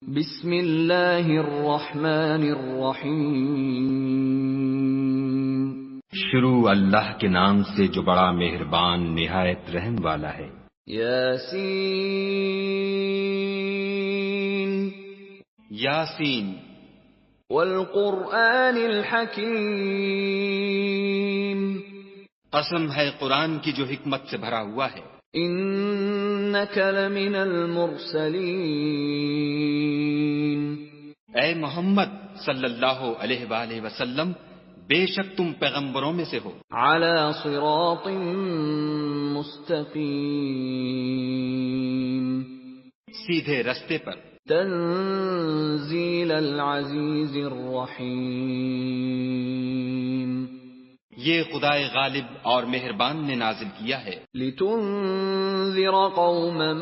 بسم اللہ الرحمن الرحیم شروع اللہ کے نام سے جو بڑا مہربان نہایت رحم والا ہے۔ یاسین یاسین والقرآن الحکیم قسم ہے قرآن کی جو حکمت سے بھرا ہوا ہے۔ انک لمن المرسلین اے محمد صلی اللہ علیہ وآلہ وسلم، بے شک تم پیغمبروں میں سے ہو، علی صراط مستقیم سیدھے رستے پر۔ تنزیل العزیز الرحیم یہ خدائے غالب اور مہربان نے نازل کیا ہے، لتنذر قوما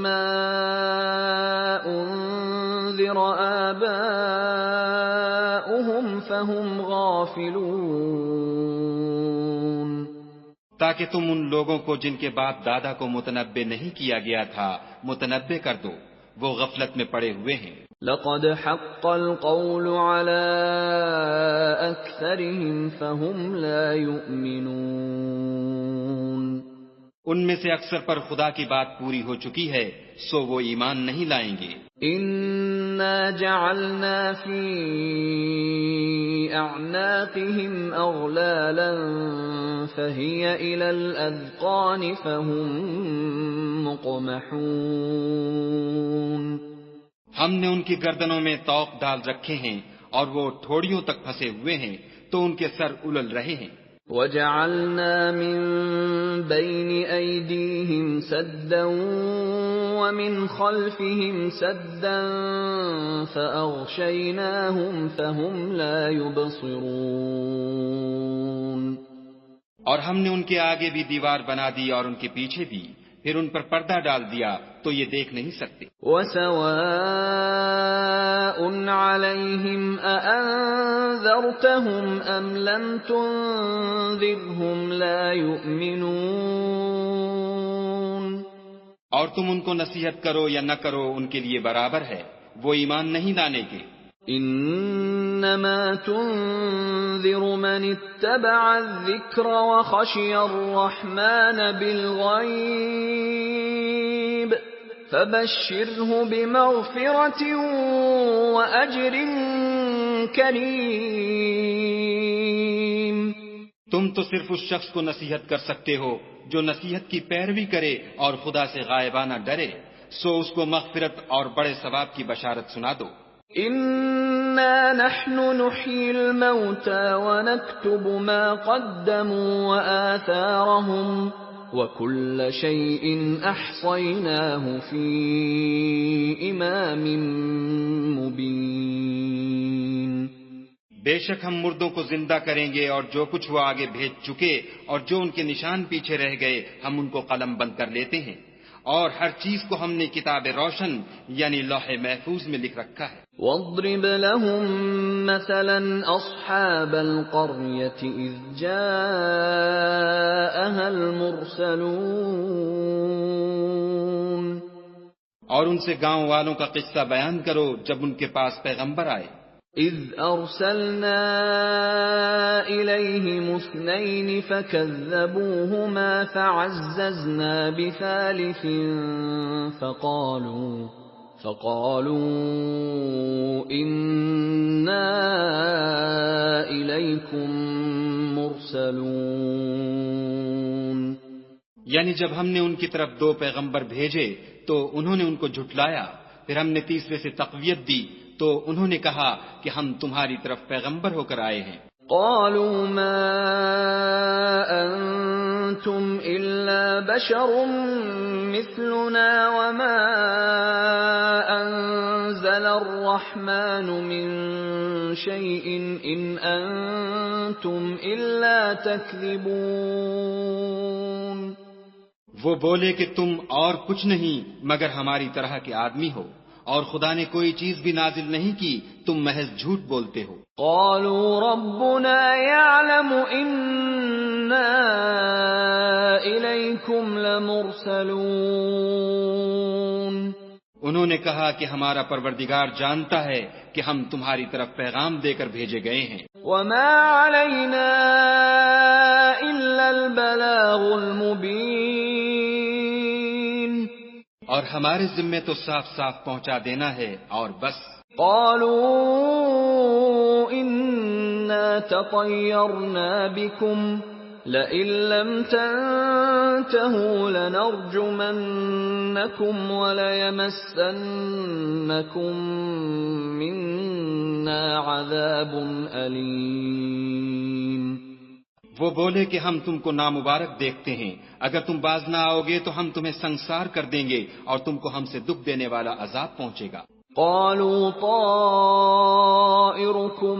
ما انذر آباؤهم فهم غافلون، تاکہ تم ان لوگوں کو جن کے باپ دادا کو متنبع نہیں کیا گیا تھا متنبع کر دو، وہ غفلت میں پڑے ہوئے ہیں۔ لقد حق القول على اکثرهم فهم لا يؤمنون، ان میں سے اکثر پر خدا کی بات پوری ہو چکی ہے، سو وہ ایمان نہیں لائیں گے۔ انا جعلنا في اعناقهم اغلالا فهي الى الاذقان فهم مقمحون، ہم نے ان کی گردنوں میں طوق ڈال رکھے ہیں اور وہ ٹھوڑیوں تک پھنسے ہوئے ہیں تو ان کے سر الل رہے ہیں۔ وَجَعَلْنَا مِن بَيْنِ أَيْدِيهِمْ سَدًّا وَمِنْ خَلْفِهِمْ سَدًّا فَأَغْشَيْنَاهُمْ فَهُمْ لَا يُبْصِرُونَ، اور ہم نے ان کے آگے بھی دیوار بنا دی اور ان کے پیچھے بھی، پھر ان پر پردہ ڈال دیا تو یہ دیکھ نہیں سکتے۔ وَسَوَاءٌ عَلَيْهِمْ أَأَنذَرْتَهُمْ أَمْ لَمْ تُنذِرْهُمْ لَا يُؤْمِنُونَ، اور تم ان کو نصیحت کرو یا نہ کرو ان کے لیے برابر ہے، وہ ایمان نہیں لانے کے۔ انما تنذر من اتبع الذکر وخشی الرحمن بالغیب فبشره بمغفرة واجر کریم، تم تو صرف اس شخص کو نصیحت کر سکتے ہو جو نصیحت کی پیروی کرے اور خدا سے غائبانہ ڈرے، سو اس کو مغفرت اور بڑے ثواب کی بشارت سنا دو۔ انا نحن نحيي الموتى ونكتب ما قدموا وآثارهم وكل شيء احصيناه في امام مبين، بے شک ہم مردوں کو زندہ کریں گے اور جو کچھ وہ آگے بھیج چکے اور جو ان کے نشان پیچھے رہ گئے ہم ان کو قلم بند کر لیتے ہیں، اور ہر چیز کو ہم نے کتاب روشن یعنی لوح محفوظ میں لکھ رکھا ہے۔ واضرب لهم مثلا اصحاب القرية اذ جاءها المرسلون، اور ان سے گاؤں والوں کا قصہ بیان کرو جب ان کے پاس پیغمبر آئے۔ اذ ارسلنا الیہم اثنین فکذبوہما فعززنا بثالث فقالوا انا الیکم مرسلون، یعنی جب ہم نے ان کی طرف 2 پیغمبر بھیجے تو انہوں نے ان کو جھٹلایا، پھر ہم نے تیسرے سے تقویت دی تو انہوں نے کہا کہ ہم تمہاری طرف پیغمبر ہو کر آئے ہیں۔ قالوا ما انتم الا بشر مثلنا وما انزل الرحمن من شيء ان انتم الا تكذبون، وہ بولے کہ تم اور کچھ نہیں مگر ہماری طرح کے آدمی ہو، اور خدا نے کوئی چیز بھی نازل نہیں کی، تم محض جھوٹ بولتے ہو۔ قالوا ربنا يعلم إنا إليكم لمرسلون، انہوں نے کہا کہ ہمارا پروردگار جانتا ہے کہ ہم تمہاری طرف پیغام دے کر بھیجے گئے ہیں، وما علينا إلا البلاغ المبين. اور ہمارے ذمے تو صاف صاف پہنچا دینا ہے اور بس. قالوا إنا تطيرنا بكم لئن لم تنتهوا لنرجمنكم وليمسنكم منا عذاب أليم. وہ بولے کہ ہم تم کو نامبارک دیکھتے ہیں، اگر تم باز نہ آؤ گے تو ہم تمہیں سنسار کر دیں گے اور تم کو ہم سے دکھ دینے والا عذاب پہنچے گا. قالوا طائركم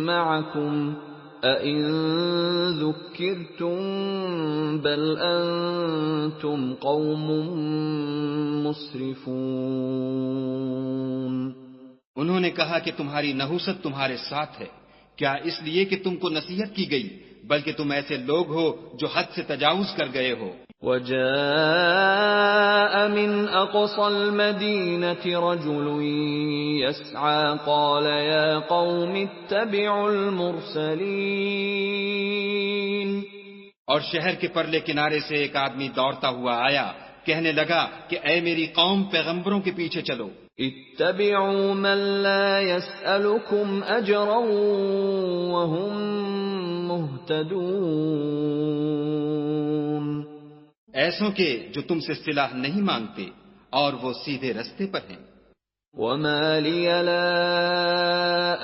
معكم أئن ذكرتم بل أنتم قوم مسرفون. انہوں نے کہا کہ تمہاری نحوست تمہارے ساتھ ہے، کیا اس لیے کہ تم کو نصیحت کی گئی، بلکہ تم ایسے لوگ ہو جو حد سے تجاوز کر گئے ہو. وجاء من أقصى المدينة رجل يسعى قال يا قوم اتبعوا المرسلين. اور شہر کے پرلے کنارے سے ایک آدمی دوڑتا ہوا آیا، کہنے لگا کہ اے میری قوم، پیغمبروں کے پیچھے چلو. اتبعوا من لا يسألكم أجرا وهم مهتدون. ایسوں کے جو تم سے صلاح نہیں مانگتے اور وہ سیدھے رستے پر ہیں. وما لي لا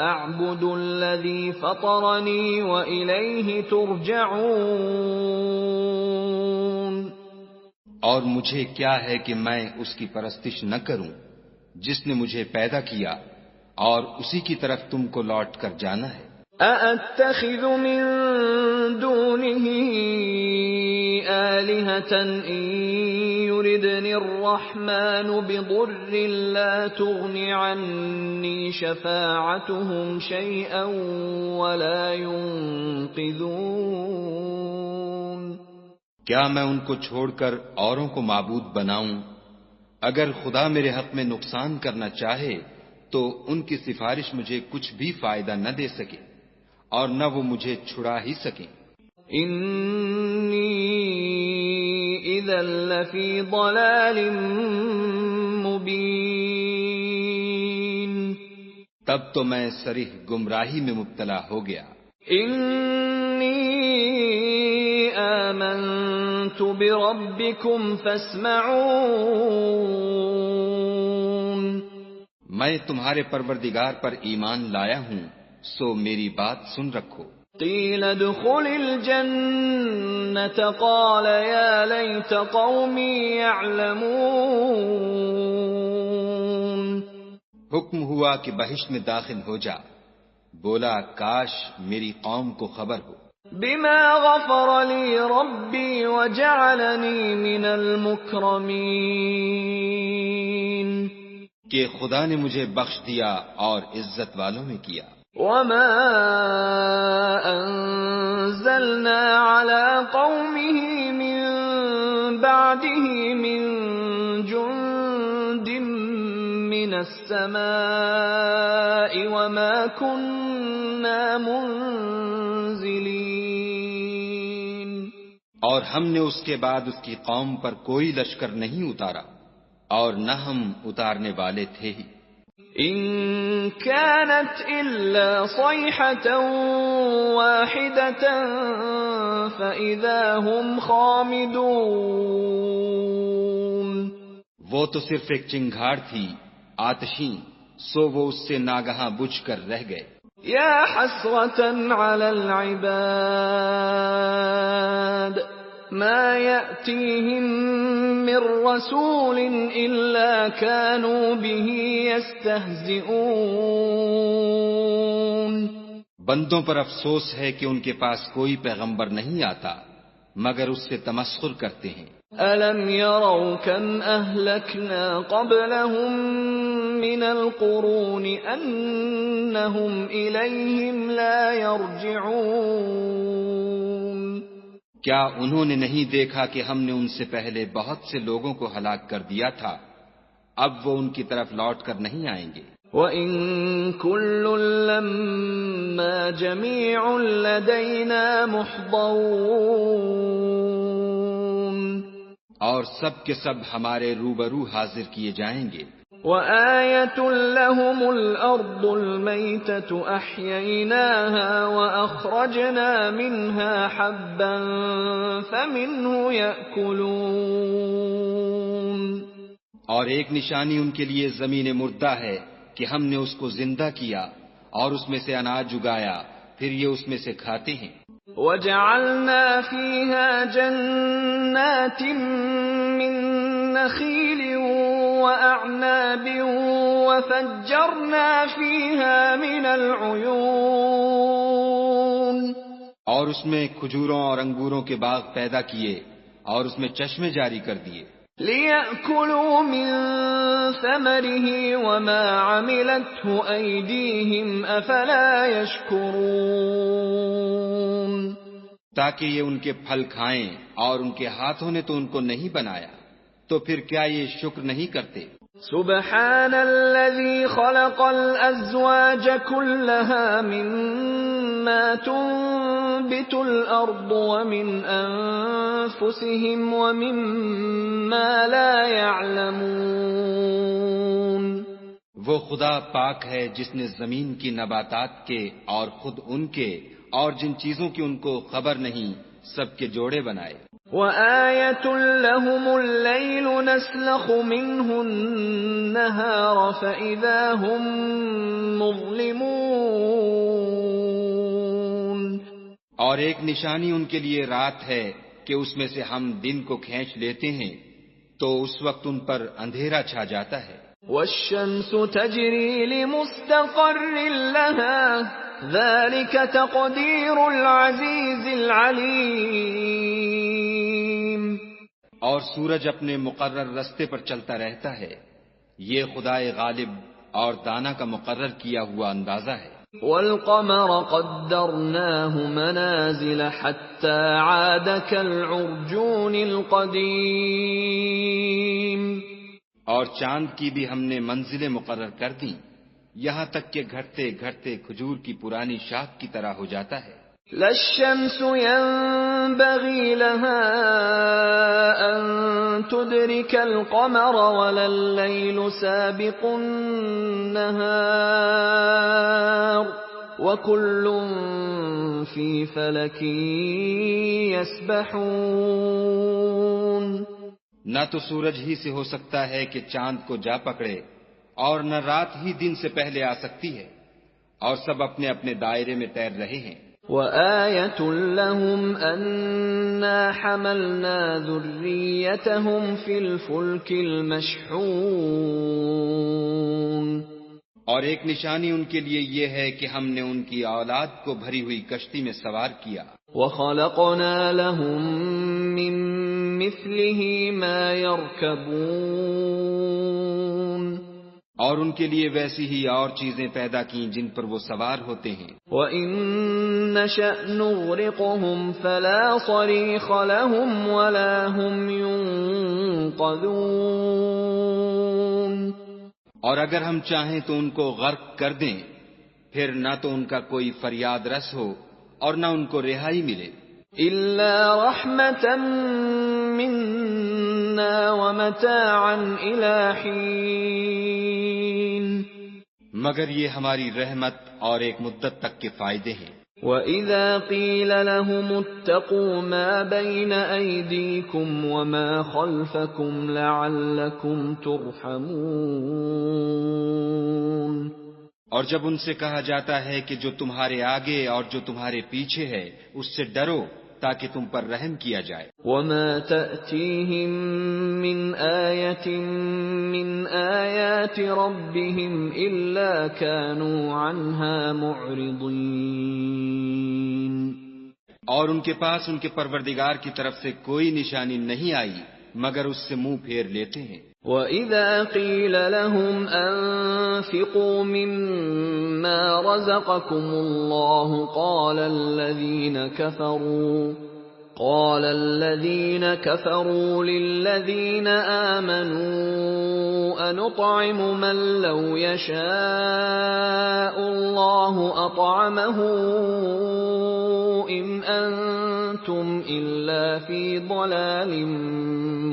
أعبد الذي فطرني وإليه ترجعون. اور مجھے کیا ہے کہ میں اس کی پرستش نہ کروں جس نے مجھے پیدا کیا، اور اسی کی طرف تم کو لوٹ کر جانا ہے. أأتخذ من دونه آلهة إن يردني الرحمن بضر لا تغن عني شفاعتهم شيئا ولا ينقذون. کیا میں ان کو چھوڑ کر اوروں کو معبود بناؤں؟ اگر خدا میرے حق میں نقصان کرنا چاہے تو ان کی سفارش مجھے کچھ بھی فائدہ نہ دے سکے اور نہ وہ مجھے چھڑا ہی سکیں. انی اذا لفی ضلال مبین. تب تو میں صریح گمراہی میں مبتلا ہو گیا. انی آمنت بربکم فاسمعون. میں تمہارے پروردگار پر ایمان لایا ہوں، سو میری بات سن رکھو. قیل ادخل الجنة قال یا لیت قومی یعلمون. حکم ہوا کہ بہشت میں داخل ہو جا، بولا کاش میری قوم کو خبر ہو. بما غفر لی ربی وجعلنی من المکرمین. کہ خدا نے مجھے بخش دیا اور عزت والوں میں کیا. وما انزلنا على قومه من بعده من جند من السماء وما كنا منزلين. اور ہم نے اس کے بعد اس کی قوم پر کوئی لشکر نہیں اتارا اور نہ ہم اتارنے والے تھے ہی. ان كانت الا صيحة واحدة فاذا هم خامدون. وہ تو صرف ایک چنگھاڑ تھی آتشیں، سو وہ اس سے ناگہاں بجھ کر رہ گئے. یا حسرة على العباد ما يأتيهم من رسول إلا كانوا به يستهزئون. بندوں پر افسوس ہے کہ ان کے پاس کوئی پیغمبر نہیں آتا مگر اس سے تمسخر کرتے ہیں. أَلَمْ يَرَوْا كَمْ أَهْلَكْنَا قَبْلَهُمْ مِنَ الْقُرُونِ أَنَّهُمْ إِلَيْهِمْ لَا يَرْجِعُونَ. کیا انہوں نے نہیں دیکھا کہ ہم نے ان سے پہلے بہت سے لوگوں کو ہلاک کر دیا تھا اب وہ ان کی طرف لوٹ کر نہیں آئیں گے۔ وَإِن كُلٌّ لَّمَّا جَمِيعٌ لَّدَيْنَا مُحْضَرُونَ، اور سب کے سب ہمارے روبرو حاضر کیے جائیں گے۔ وَآيَةٌ لَّهُمُ الْأَرْضُ الْمَيْتَةُ أَحْيَيْنَاهَا وَأَخْرَجْنَا مِنْهَا حَبًّا فَمِنْهُ يَأْكُلُونَ، اور ایک نشانی ان کے لیے زمین مردہ ہے کہ ہم نے اس کو زندہ کیا اور اس میں سے اناج اگایا، پھر یہ اس میں سے کھاتے ہیں۔ وَجَعَلْنَا فِيهَا جَنَّاتٍ مِّن نَّخِيلٍ وَأَعْنَابٍ وَفَجَّرْنَا فِيهَا مِنَ الْعُيُونِ، اور اس میں کھجوروں اور انگوروں کے باغ پیدا کیے اور اس میں چشمے جاری کر دیے، لِيَأْكُلُوا مِن ثَمَرِهِ وَمَا عَمِلَتْهُ أَيْدِيهِمْ أَفَلَا يَشْكُرُونَ، تاکہ یہ ان کے پھل کھائیں، اور ان کے ہاتھوں نے تو ان کو نہیں بنایا، تو پھر کیا یہ شکر نہیں کرتے؟ سبحان الذي خلق الأزواج كلها مما تنبت الأرض ومن أنفسهم ومما لا يعلمون، وہ خدا پاک ہے جس نے زمین کی نباتات کے اور خود ان کے اور جن چیزوں کی ان کو خبر نہیں سب کے جوڑے بنائے۔ وَآيَةٌ لَّهُمُ اللَّيْلُ نَسْلَخُ مِنْهُ النَّهَارَ فَإِذَا هُمْ مُظْلِمُونَ، اور ایک نشانی ان کے لیے رات ہے کہ اس میں سے ہم دن کو کھینچ لیتے ہیں تو اس وقت ان پر اندھیرا چھا جاتا ہے۔ وَالشَّمْسُ تَجْرِي لِمُسْتَقَرٍّ لَّهَا ذَلِكَ تَقْدِيرُ الْعَزِيزِ الْعَلِيمِ، اور سورج اپنے مقرر رستے پر چلتا رہتا ہے، یہ خدائے غالب اور دانا کا مقرر کیا ہوا اندازہ ہے۔ وَالْقَمَرَ قَدَّرْنَاهُ مَنَازِلَ حَتَّى عَادَ كَالْعُرْجُونِ الْقَدِيمِ، اور چاند کی بھی ہم نے منزلیں مقرر کر دیں، یہاں تک کہ گھٹتے گھٹتے کھجور کی پرانی شاخ کی طرح ہو جاتا ہے۔ لا الشمس ينبغي لها أن تدرك القمر ولا الليل سابق النهار وكل في فلك يسبحون، نہ تو سورج ہی سے ہو سکتا ہے کہ چاند کو جا پکڑے، اور نہ رات ہی دن سے پہلے آ سکتی ہے، اور سب اپنے اپنے دائرے میں تیر رہے ہیں۔ وَآيَةٌ لَّهُمْ أَنَّا حَمَلْنَا ذُرِّيَّتَهُمْ فِي الْفُلْكِ الْمَشْحُونِ، اور ایک نشانی ان کے لیے یہ ہے کہ ہم نے ان کی اولاد کو بھری ہوئی کشتی میں سوار کیا۔ وَخَلَقْنَا لَهُم مِّن مِّثْلِهِ مَا يَرْكَبُونَ، اور ان کے لیے ویسی ہی اور چیزیں پیدا کیں جن پر وہ سوار ہوتے ہیں۔ وَإِن نَّشَأْ نُغْرِقْهُمْ فَلَا صَرِيخَ لَهُمْ وَلَا هُمْ يُنقَذُونَ، اور اگر ہم چاہیں تو ان کو غرق کر دیں، پھر نہ تو ان کا کوئی فریاد رس ہو اور نہ ان کو رہائی ملے۔ إِلَّا رَحْمَةً مِّنَّا وَمَتَاعًا إِلَىٰ حِينٍ، مگر یہ ہماری رحمت اور ایک مدت تک کے فائدے ہیں۔ وَإِذَا قِيلَ لَهُمُ اتَّقُوا مَا بَيْنَ أَيْدِيكُمْ وَمَا خَلْفَكُمْ لَعَلَّكُمْ تُرْحَمُونَ، اور جب ان سے کہا جاتا ہے کہ جو تمہارے آگے اور جو تمہارے پیچھے ہے اس سے ڈرو تاکہ تم پر رحم کیا جائے۔ وَمَا تَأْتِيهِم مِّنْ آيَةٍ مِّنْ آيَاتِ رَبِّهِمْ إِلَّا كَانُوا عَنْهَا مُعْرِضِينَ، اور ان کے پاس ان کے پروردگار کی طرف سے کوئی نشانی نہیں آئی مگر اس سے منہ پھیر لیتے ہیں۔ وَإِذَا قِيلَ لَهُمْ أَنفِقُوا مِمَّا رَزَقَكُمُ اللَّهُ قال الذين كفروا للذين آمنوا أنطعم من لو يشاء الله أطعمه إن أنتم إلا في ضلال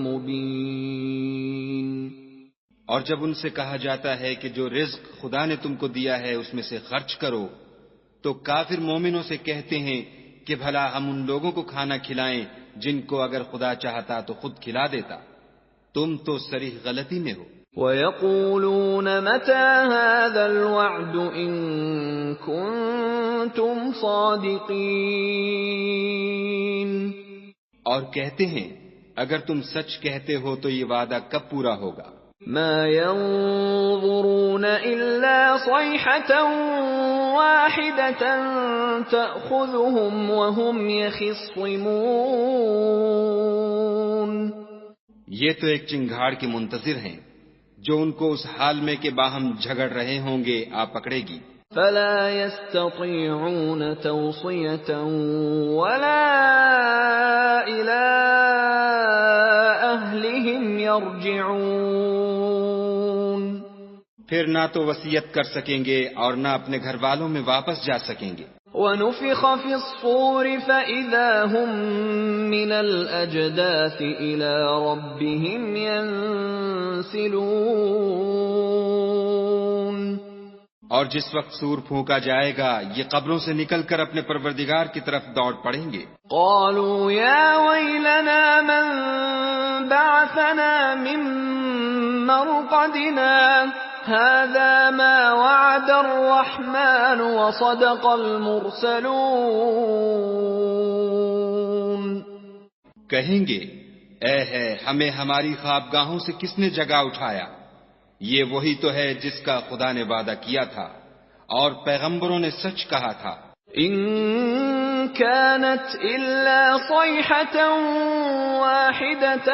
مبين. اور جب ان سے کہا جاتا ہے کہ جو رزق خدا نے تم کو دیا ہے اس میں سے خرچ کرو، تو کافر مومنوں سے کہتے ہیں کہ بھلا ہم ان لوگوں کو کھانا کھلائیں جن کو اگر خدا چاہتا تو خود کھلا دیتا. تم تو صریح غلطی میں ہو. وَيَقُولُونَ مَتَى هَذَا الْوَعْدُ إِن كُنتُمْ صَادِقِينَ. اور کہتے ہیں اگر تم سچ کہتے ہو تو یہ وعدہ کب پورا ہوگا؟ ما ينظرون إلا صيحة واحدة تأخذهم وهم يخصمون. یہ تو ایک چنگھاڑ کے منتظر ہیں جو ان کو اس حال میں کہ باہم جھگڑ رہے ہوں گے آ پکڑے گی. فلا يستطيعون توصية ولا إلى أهلهم يرجعون. پھر نہ تو وصیت کر سکیں گے اور نہ اپنے گھر والوں میں واپس جا سکیں گے. وَنُفِخَ فِي الصُّورِ فَإِذَا هُمْ مِنَ الْأَجْدَاثِ إِلَى رَبِّهِمْ يَنْسِلُونَ. اور جس وقت سور پھونکا جائے گا یہ قبروں سے نکل کر اپنے پروردگار کی طرف دوڑ پڑیں گے. قالوا يا ويلنا من بعثنا من مرقدنا هذا ما وعد الرحمن وصدق المرسلون. کہیں گے اے ہے ہمیں ہماری خوابگاہوں سے کس نے جگا اٹھایا؟ یہ وہی تو ہے جس کا خدا نے وعدہ کیا تھا اور پیغمبروں نے سچ کہا تھا. ان كانت الا صيحة واحدة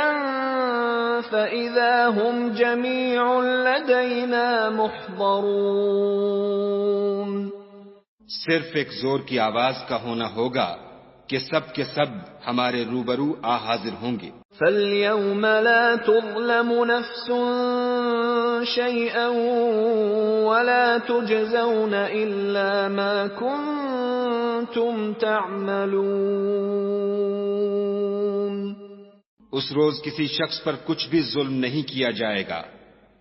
فاذا هم جميع لدينا محضرون. صرف ایک زور کی آواز کا ہونا ہوگا کہ سب کے سب ہمارے روبرو آ حاضر ہوں گے. فَالْيَوْمَ لَا تُظْلَمُ نَفْسٌ شَيْئًا وَلَا تُجْزَوْنَ إِلَّا مَا كُنتُمْ تَعْمَلُونَ. اس روز کسی شخص پر کچھ بھی ظلم نہیں کیا جائے گا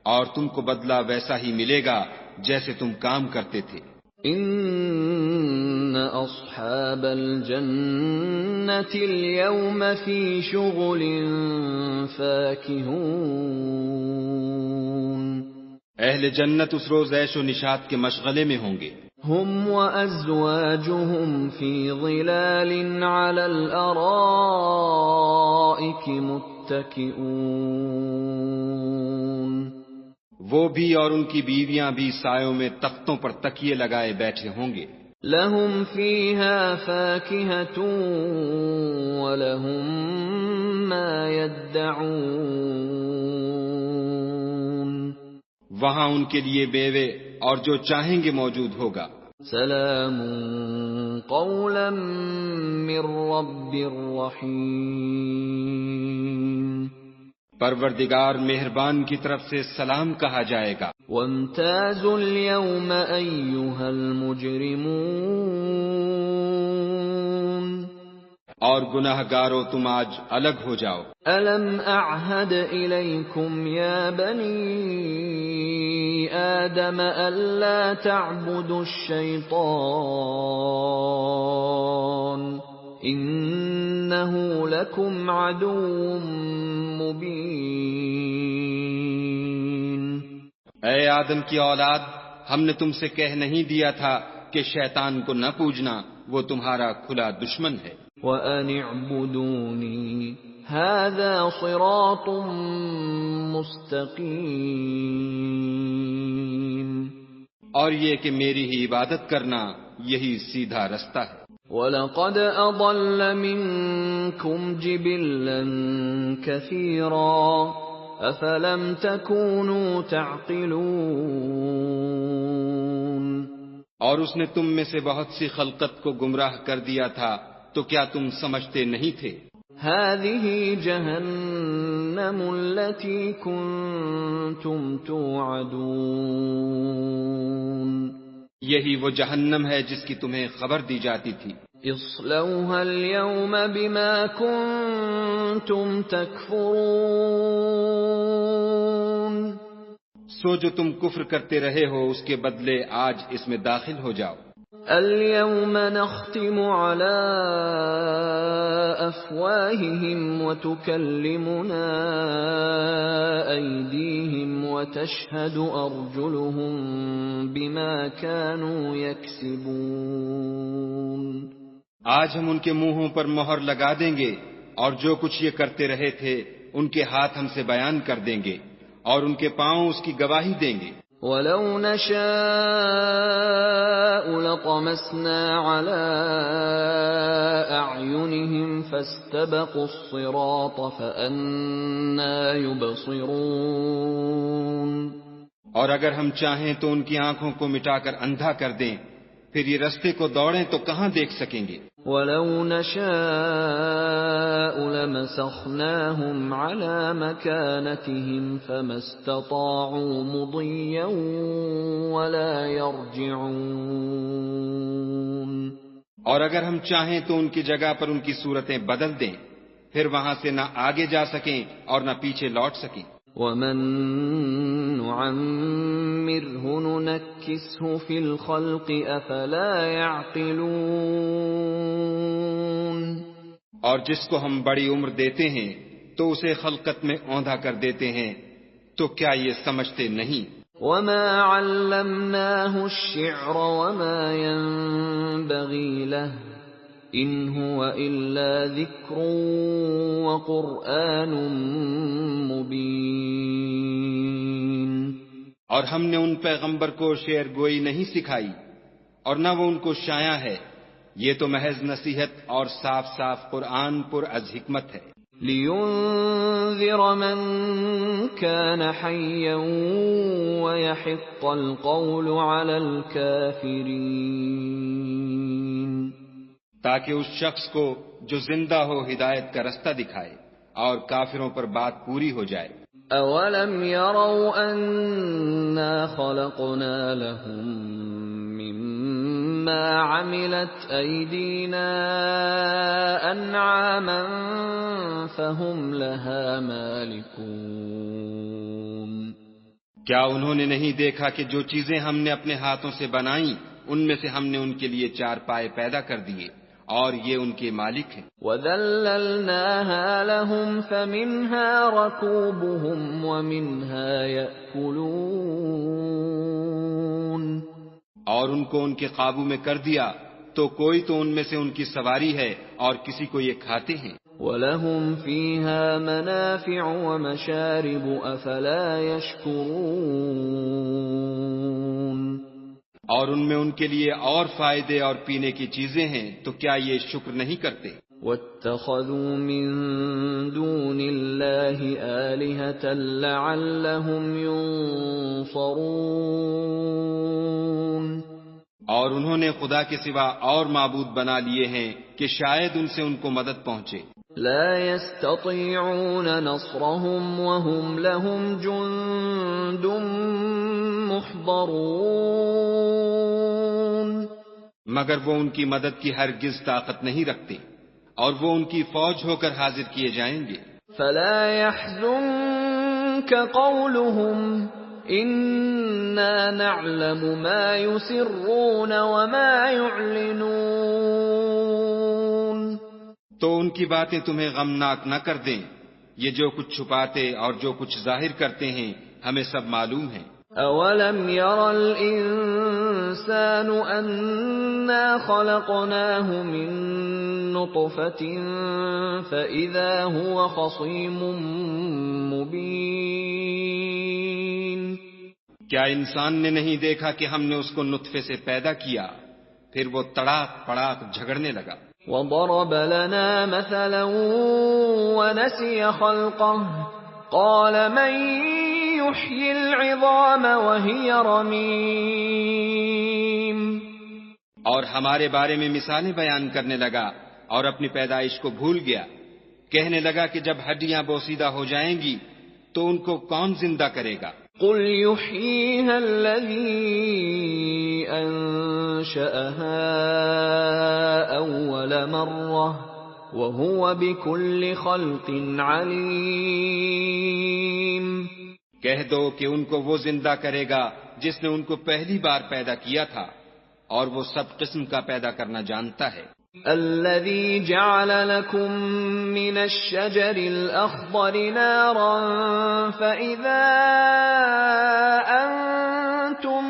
اور تم کو بدلہ ویسا ہی ملے گا جیسے تم کام کرتے تھے. ان اصحاب الجنة اليوم في شغل فاكهون. اہل جنت اس روز عیش و نشاط کے مشغلے میں ہوں گے. هم وازواجهم في ظلال على الارائك متكئون. وہ بھی اور ان کی بیویاں بھی سایوں میں تختوں پر تکیے لگائے بیٹھے ہوں گے. لهم فيها فاكهة ولهم ما يدعون. وہاں ان کے لیے بیوے اور جو چاہیں گے موجود ہوگا. سلام قولا من رب رحیم. پروردگار مہربان کی طرف سے سلام کہا جائے گا. وامتازوا اليوم أيها المجرمون. اور گناہ گارو تم آج الگ ہو جاؤ. ألم أعهد إليكم يا بني آدم ألا تعبدوا الشيطان إنه لكم عدو مبين. اے آدم کی اولاد، ہم نے تم سے کہہ نہیں دیا تھا کہ شیطان کو نہ پوجنا، وہ تمہارا کھلا دشمن ہے. وَأَنِ اعْبُدُونِي هَذَا صِرَاطٌ مُسْتَقِيمٌ. اور یہ کہ میری ہی عبادت کرنا یہی سیدھا رستہ ہے. وَلَقَدْ أَضَلَّ مِنكُمْ جِبِلًّا كَثِيرًا أَفَلَمْ تَكُونُوا تَعْقِلُونَ. اور اس نے تم میں سے بہت سی خلقت کو گمراہ کر دیا تھا، تو کیا تم سمجھتے نہیں تھے؟ هذه جهنم التي كنتم توعدون، یہی وہ جہنم ہے جس کی تمہیں خبر دی جاتی تھی۔ اصلوها اليوم بما كنتم تكفرون، سو جو تم کفر کرتے رہے ہو اس کے بدلے آج اس میں داخل ہو جاؤ۔ اليوم نختم على افواههم وتكلمنا ايديهم وتشهد ارجلهم بما كانوا يكسبون، آج ہم ان کے منہوں پر مہر لگا دیں گے اور جو کچھ یہ کرتے رہے تھے ان کے ہاتھ ہم سے بیان کر دیں گے اور ان کے پاؤں اس کی گواہی دیں گے۔ وَلَوْ نَشَاءُ لَطَمَسْنَا عَلَىٰ أَعْيُنِهِمْ فَاسْتَبَقُوا الصِّرَاطَ فَأَنَّىٰ يُبْصِرُونَ، اور اگر ہم چاہیں تو ان کی آنکھوں کو مٹا کر اندھا کر دیں، پھر یہ رستے کو دوڑیں تو کہاں دیکھ سکیں گے۔ وَلَوْ نَشَاءُ لَمَسَخْنَاهُمْ عَلَىٰ مَكَانَتِهِمْ فَمَا اسْتَطَاعُوا مُضِيًّا وَلَا يَرْجِعُونَ، اور اگر ہم چاہیں تو ان کی جگہ پر ان کی صورتیں بدل دیں، پھر وہاں سے نہ آگے جا سکیں اور نہ پیچھے لوٹ سکیں۔ وَمَن نُّعَمِّرْهُ نُنَكِّسْهُ فِي الْخَلْقِ أَفَلَا يَعْقِلُونَ، اور جس کو ہم بڑی عمر دیتے ہیں تو اسے خلقت میں اوندھا کر دیتے ہیں، تو کیا یہ سمجھتے نہیں؟ وَمَا عَلَّمْنَاهُ الشِّعْرَ وَمَا يَنبَغِي لَهُ إِنْ هُوَ إِلَّا ذِكْرٌ وَقُرْآنٌ مُبِينٌ، اور ہم نے ان پیغمبر کو شعر گوئی نہیں سکھائی اور نہ وہ ان کو شایع ہے، یہ تو محض نصیحت اور صاف صاف قرآن پر از حکمت ہے۔ لِيُنذِرَ مَن كَانَ حَيًّا وَيَحِقَّ الْقَوْلُ عَلَى الْكَافِرِينَ، تاکہ اس شخص کو جو زندہ ہو ہدایت کا رستہ دکھائے اور کافروں پر بات پوری ہو جائے۔ أَوَلَمْ يَرَوْا أَنَّا خَلَقْنَا لَهُم مِّمَّا عَمِلَتْ أَيْدِينَا أَنْعَامًا فَهُمْ لَهَا مَالِكُونَ، کیا انہوں نے نہیں دیکھا کہ جو چیزیں ہم نے اپنے ہاتھوں سے بنائیں ان میں سے ہم نے ان کے لیے چار پائے پیدا کر دیے اور یہ ان کے مالک ہیں۔ وَذَلَّلْنَاهَا لَهُمْ فَمِنْهَا رَكُوبُهُمْ وَمِنْهَا يَأْكُلُونَ، اور ان کو ان کے قابو میں کر دیا تو کوئی تو ان میں سے ان کی سواری ہے اور کسی کو یہ کھاتے ہیں۔ وَلَهُمْ فِيهَا مَنَافِعُ وَمَشَارِبُ أَفَلَا يَشْكُرُونَ، اور ان میں ان کے لیے اور فائدے اور پینے کی چیزیں ہیں تو کیا یہ شکر نہیں کرتے؟ وَاتَّخَذُوا مِن دُونِ اللَّهِ آلِهَةً لَّعَلَّهُمْ يُنصَرُونَ، اور انہوں نے خدا کے سوا اور معبود بنا لیے ہیں کہ شاید ان سے ان کو مدد پہنچے۔ لَا يَسْتَطِيعُونَ نَصْرَهُمْ وَهُمْ لَهُمْ جُندٌ مُّحْضَرُونَ، مگر وہ ان کی مدد کی ہرگز طاقت نہیں رکھتے اور وہ ان کی فوج ہو کر حاضر کیے جائیں گے۔ فَلَا يَحْزُنكَ قَوْلُهُمْ إِنَّا نَعْلَمُ مَا يُسِرُّونَ وَمَا يُعْلِنُونَ، تو ان کی باتیں تمہیں غمناک نہ کر دیں، یہ جو کچھ چھپاتے اور جو کچھ ظاہر کرتے ہیں ہمیں سب معلوم ہے۔ أَوَلَمْ يَرَ الْإِنسَانُ أَنَّا خَلَقْنَاهُ مِن نُّطْفَةٍ فَإِذَا هُوَ خَصِيمٌ مُّبِينٌ، کیا انسان نے نہیں دیکھا کہ ہم نے اس کو نطفے سے پیدا کیا پھر وہ تڑاک پڑاک جھگڑنے لگا۔ وَضَرَبَ لَنَا مَثَلًا وَنَسِيَ خَلْقَهُ قَالَ مَن يُحْيِي الْعِظَامَ وَهِيَ رَمِيمٌ، اور ہمارے بارے میں مثالیں بیان کرنے لگا اور اپنی پیدائش کو بھول گیا. کہنے لگا کہ جب ہڈیاں بوسیدہ ہو جائیں گی تو ان کو کون زندہ کرے گا؟ قل يحييها الذي أنشأها أول مرة وهو بكل خلق عليم. کہہ دو کہ ان کو وہ زندہ کرے گا جس نے ان کو پہلی بار پیدا کیا تھا اور وہ سب قسم کا پیدا کرنا جانتا ہے. الذي جعل لكم من الشجر الأخضر نارا فإذا أنتم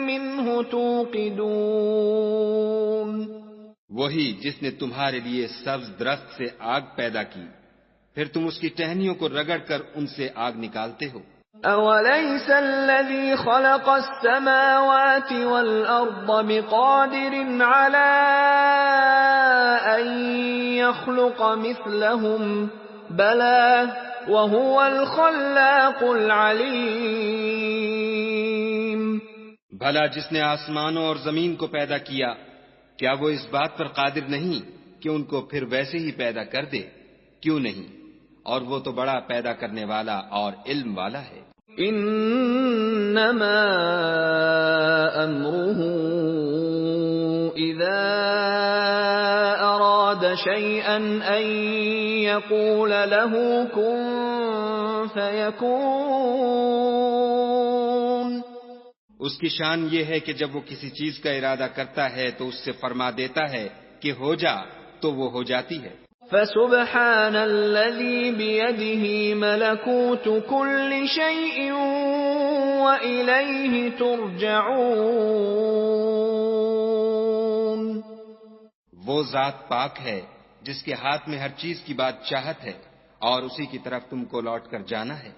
منه توقدون. وہی جس نے تمہارے لیے سبز درخت سے آگ پیدا کی پھر تم اس کی ٹہنیوں کو رگڑ کر ان سے آگ نکالتے ہو. أوليس الذي خلق السماوات والأرض بقادر على أن يخلق مثلهم بلى وهو الخلاق العليم. بھلا جس نے آسمانوں اور زمین کو پیدا کیا کیا وہ اس بات پر قادر نہیں کہ ان کو پھر ویسے ہی پیدا کر دے؟ کیوں نہیں، اور وہ تو بڑا پیدا کرنے والا اور علم والا ہے. انما امره اذا اراد شيئا ان يقول له كن فيكون. اس کی شان یہ ہے کہ جب وہ کسی چیز کا ارادہ کرتا ہے تو اس سے فرما دیتا ہے کہ ہو جا تو وہ ہو جاتی ہے. فسبحان الذي بيده ملكوت كل شيء وإليه ترجعون. وہ ذات پاک ہے جس کے ہاتھ میں ہر چیز کی بادشاہت ہے اور اسی کی طرف تم کو لوٹ کر جانا ہے.